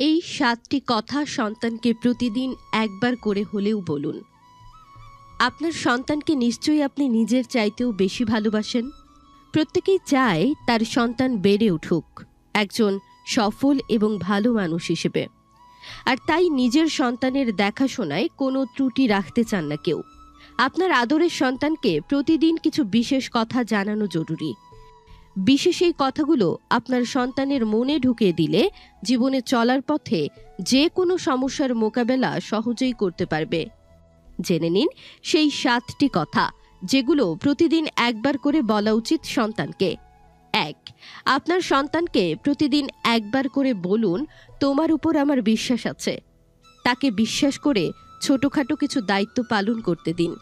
এই ৭টি কথা সন্তানকে প্রতিদিন একবার করে হলেও বলুন। আপনার সন্তানকে নিশ্চয়ই আপনি নিজের চাইতেও বেশি ভালোবাসেন। প্রত্যেকেই চায় তার সন্তান বেড়ে উঠুক একজন সফল এবং ভালো মানুষ হিসেবে, আর তাই নিজের সন্তানের দেখাশোনায় কোনো ত্রুটি রাখতে চান না কেউ। আপনার আদরের সন্তানকে প্রতিদিন কিছু বিশেষ কথা জানানো জরুরি। বিশেষ এই কথাগুলো আপনার সন্তানের মনে ঢুকিয়ে দিলে জীবনে চলার পথে যে কোনো সমস্যার মোকাবেলা সহজেই করতে পারবে। জেনে নিন সেই ৭টি কথা যেগুলো প্রতিদিন একবার করে বলা উচিত সন্তানকে। ১. আপনার সন্তানকে প্রতিদিন একবার করে বলুন, তোমার উপর আমার বিশ্বাস আছে। তাকে বিশ্বাস করে ছোটখাটো কিছু দায়িত্ব পালন করতে দিন।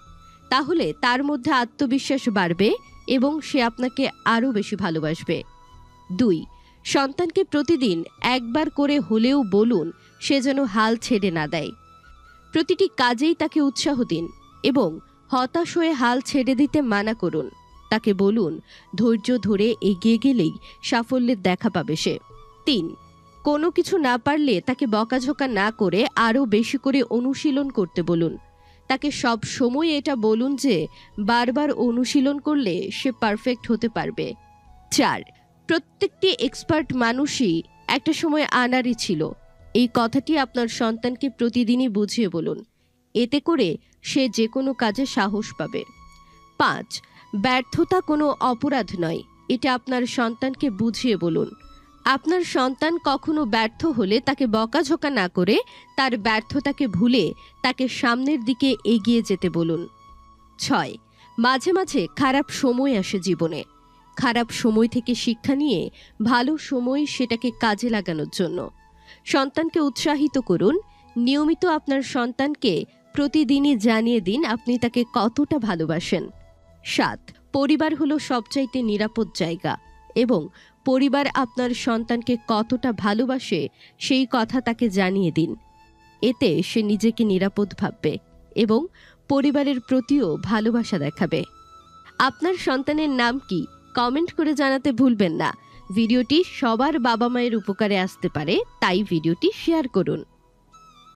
তাহলে তার মধ্যে আত্মবিশ্বাস বাড়বে এবং সে আপনাকে আরও বেশি ভালোবাসবে। ২. সন্তানকে প্রতিদিন একবার করে হলেও বলুন সে যেন হাল ছেড়ে না দেয়। প্রতিটি কাজেই তাকে উৎসাহ দিন এবং হতাশ হয়ে হাল ছেড়ে দিতে মানা করুন। তাকে বলুন, ধৈর্য ধরে এগিয়ে গেলেই সাফল্যের দেখা পাবে সে। ৩. কোনো কিছু না পারলে তাকে বকাঝকা না করে আরও বেশি করে অনুশীলন করতে বলুন। তাকে সব সময় এটা বলুন যে বারবার অনুশীলন করলে সে পারফেক্ট হতে পারবে। ৪. প্রত্যেকটি এক্সপার্ট মানুষই একটা সময় আনাড়ি ছিল। এই কথাটি আপনার সন্তানকে প্রতিদিনই বুঝিয়ে বলুন। এতে করে সে যে কোনো কাজে সাহস পাবে। ৫. ব্যর্থতা কোনো অপরাধ নয়, এটা আপনার সন্তানকে বুঝিয়ে বলুন। আপনার সন্তান কখনো ব্যর্থ হলে তাকে বকাঝকা না করে তার ব্যর্থতাকে ভুলে তাকে সামনের দিকে এগিয়ে যেতে বলুন। ৬. মাঝে মাঝে খারাপ সময় আসে জীবনে। খারাপ সময় থেকে শিক্ষা নিয়ে ভালো সময় সেটাকে কাজে লাগানোর জন্য সন্তানকে উৎসাহিত করুন। নিয়মিত আপনার সন্তানকে প্রতিদিনই জানিয়ে দিন আপনি তাকে কতটা ভালোবাসেন। ৭. পরিবার হলো সবচাইতে নিরাপদ জায়গা এবং পরিবার আপনার সন্তানকে কতটা ভালোবাসে সেই কথা তাকে জানিয়ে দিন। এতে সে নিজেকে নিরাপদ ভাববে এবং পরিবারের প্রতিও ভালোবাসা দেখাবে। আপনার সন্তানের নাম কি কমেন্ট করে জানাতে ভুলবেন না। ভিডিওটি সবার বাবা মায়ের উপকারে আসতে পারে, তাই ভিডিওটি শেয়ার করুন।